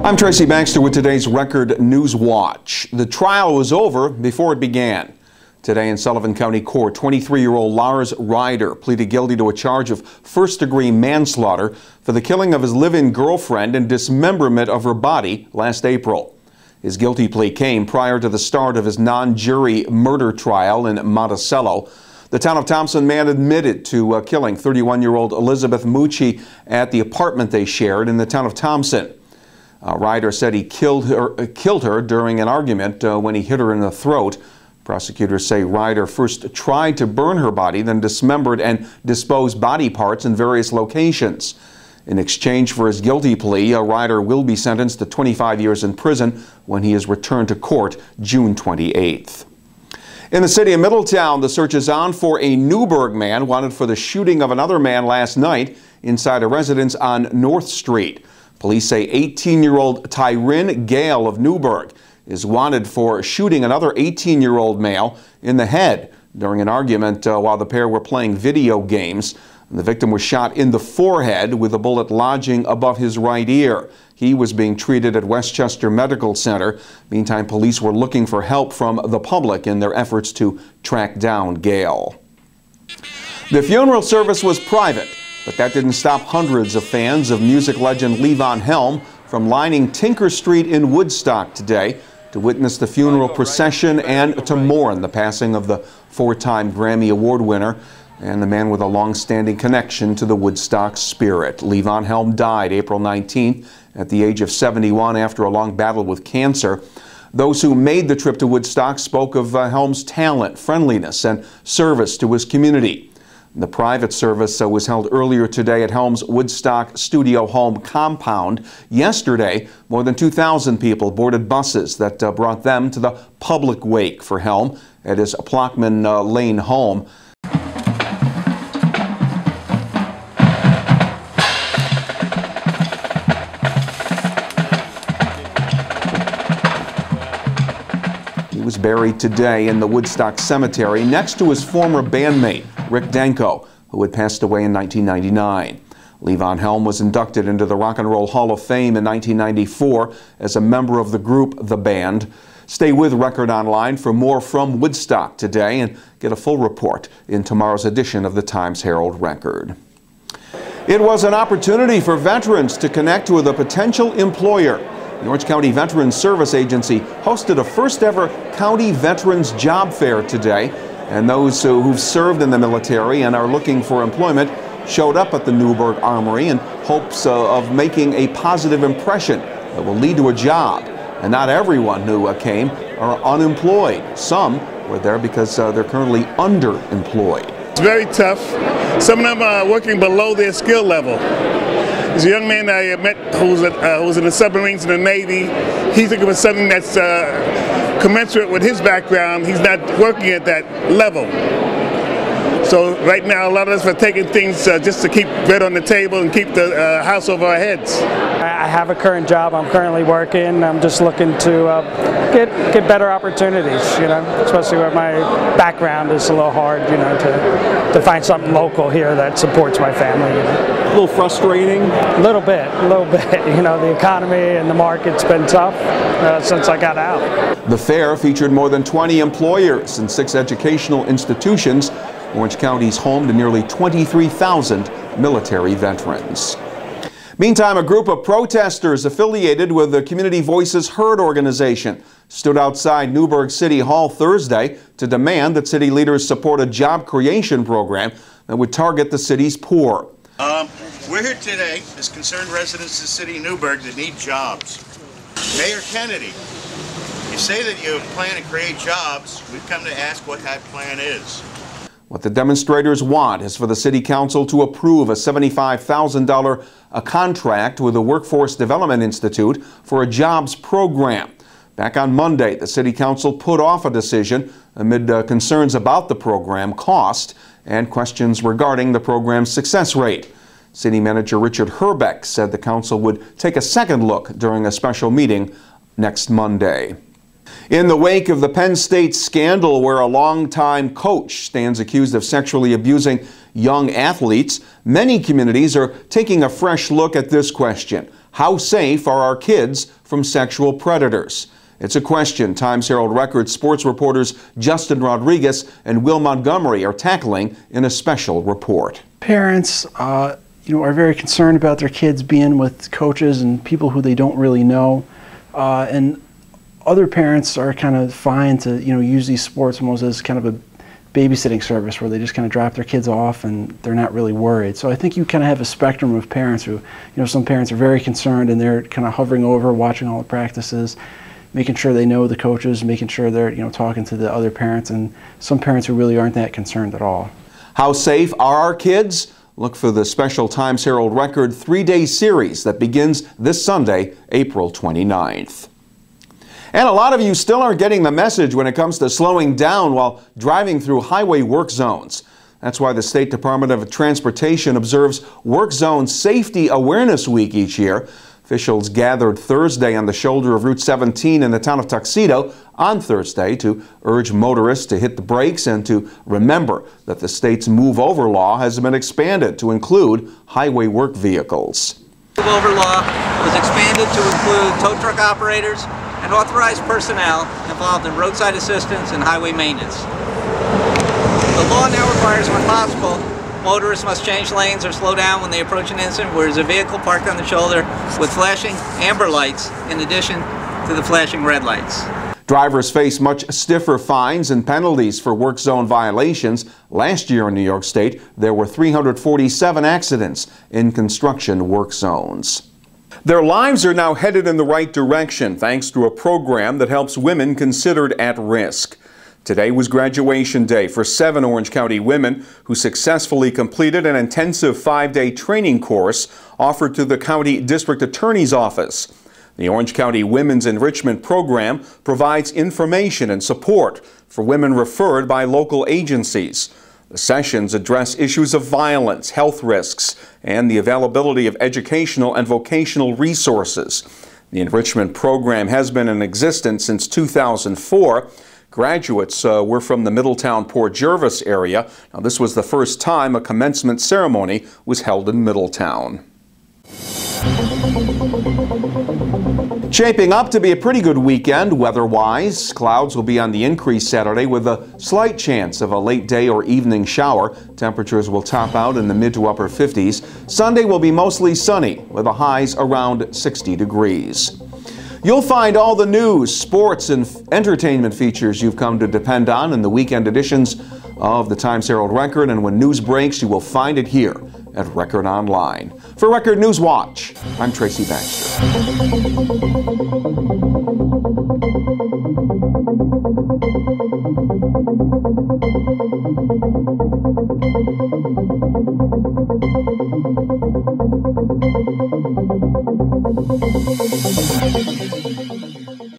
I'm Tracy Baxter with today's Record Newswatch. The trial was over before it began. Today in Sullivan County Court, 23-year-old Lars Ryder pleaded guilty to a charge of first-degree manslaughter for the killing of his live-in girlfriend and dismemberment of her body last April. His guilty plea came prior to the start of his non-jury murder trial in Monticello. The Town of Thompson man admitted to killing 31-year-old Elizabeth Mucci at the apartment they shared in the town of Thompson. Ryder said he killed her during an argument when he hit her in the throat. Prosecutors say Ryder first tried to burn her body, then dismembered and disposed body parts in various locations. In exchange for his guilty plea, Ryder will be sentenced to 25 years in prison when he is returned to court June 28th. In the city of Middletown, the search is on for a Newburgh man wanted for the shooting of another man last night inside a residence on North Street. Police say 18-year-old Tyrin Gale of Newburgh is wanted for shooting another 18-year-old male in the head during an argument while the pair were playing video games. The victim was shot in the forehead with a bullet lodging above his right ear. He was being treated at Westchester Medical Center. Meantime, police were looking for help from the public in their efforts to track down Gale. The funeral service was private, but that didn't stop hundreds of fans of music legend Levon Helm from lining Tinker Street in Woodstock today to witness the funeral procession and to mourn the passing of the four-time Grammy Award winner and the man with a long-standing connection to the Woodstock spirit. Levon Helm died April 19th at the age of 71 after a long battle with cancer. Those who made the trip to Woodstock spoke of Helm's talent, friendliness, and service to his community. The private service was held earlier today at Helm's Woodstock Studio Home compound. Yesterday, more than 2,000 people boarded buses that brought them to the public wake for Helm at his Plockman Lane home. He was buried today in the Woodstock Cemetery next to his former bandmate, Rick Denko, who had passed away in 1999. Levon Helm was inducted into the Rock and Roll Hall of Fame in 1994 as a member of the group The Band. Stay with Record Online for more from Woodstock today and get a full report in tomorrow's edition of the Times-Herald Record. It was an opportunity for veterans to connect with a potential employer. The Orange County Veterans Service Agency hosted a first-ever County Veterans Job Fair today, and those who've served in the military and are looking for employment showed up at the Newburgh Armory in hopes of making a positive impression that will lead to a job. And not everyone who came are unemployed. Some were there because they're currently underemployed. It's very tough. Some of them are working below their skill level. There's a young man I met who's in the submarines in the Navy. He's looking for something that's commensurate with his background. He's not working at that level. So right now, a lot of us are taking things just to keep bread on the table and keep the house over our heads. I have a current job. I'm currently working. I'm just looking to get better opportunities, especially where my background is a little hard, to find something local here that supports my family. A little frustrating? A little bit. The economy and the market's been tough since I got out. The fair featured more than 20 employers and 6 educational institutions. Orange County's home to nearly 23,000 military veterans. Meantime, a group of protesters affiliated with the Community Voices Heard organization stood outside Newburgh City Hall Thursday to demand that city leaders support a job creation program that would target the city's poor. We're here today as concerned residents of the city of Newburgh that need jobs. Mayor Kennedy, you say that you plan to create jobs. We've come to ask what that plan is. What the demonstrators want is for the City Council to approve a $75,000 contract with the Workforce Development Institute for a jobs program. Back on Monday, the City Council put off a decision amid concerns about the program cost and questions regarding the program's success rate. City Manager Richard Herbeck said the Council would take a second look during a special meeting next Monday. In the wake of the Penn State scandal, where a longtime coach stands accused of sexually abusing young athletes, many communities are taking a fresh look at this question. How safe are our kids from sexual predators? It's a question Times-Herald Record sports reporters Justin Rodriguez and Will Montgomery are tackling in a special report. Parents are very concerned about their kids being with coaches and people who they don't really know, and other parents are kind of fine to use these sports almost as kind of a babysitting service where they just kind of drop their kids off and they're not really worried. So I think you kind of have a spectrum of parents who, some parents are very concerned and they're kind of hovering over, watching all the practices, making sure they know the coaches, making sure they're talking to the other parents, and some parents who really aren't that concerned at all. How safe are our kids? Look for the special Times-Herald Record 3-day series that begins this Sunday, April 29th. And a lot of you still aren't getting the message when it comes to slowing down while driving through highway work zones. That's why the State Department of Transportation observes Work Zone Safety Awareness Week each year. Officials gathered Thursday on the shoulder of Route 17 in the town of Tuxedo on Thursday to urge motorists to hit the brakes and to remember that the state's move over law has been expanded to include highway work vehicles. The move over law was expanded to include tow truck operators and authorized personnel involved in roadside assistance and highway maintenance. The law now requires, when possible, motorists must change lanes or slow down when they approach an incident where there's a vehicle parked on the shoulder with flashing amber lights in addition to the flashing red lights. Drivers face much stiffer fines and penalties for work zone violations. Last year in New York State, there were 347 accidents in construction work zones. Their lives are now headed in the right direction thanks to a program that helps women considered at risk. Today was graduation day for 7 Orange County women who successfully completed an intensive 5-day training course offered to the County District Attorney's Office. The Orange County Women's Enrichment Program provides information and support for women referred by local agencies. The sessions address issues of violence, health risks, and the availability of educational and vocational resources. The enrichment program has been in existence since 2004. Graduates were from the Middletown, Port Jervis area. Now, this was the first time a commencement ceremony was held in Middletown. Shaping up to be a pretty good weekend weather-wise. Clouds will be on the increase Saturday with a slight chance of a late day or evening shower. Temperatures will top out in the mid to upper 50s. Sunday will be mostly sunny with the highs around 60 degrees. You'll find all the news, sports, and entertainment features you've come to depend on in the weekend editions of the Times-Herald Record, and when news breaks, you will find it here at Record Online. For Record Newswatch, I'm Tracy Baxter.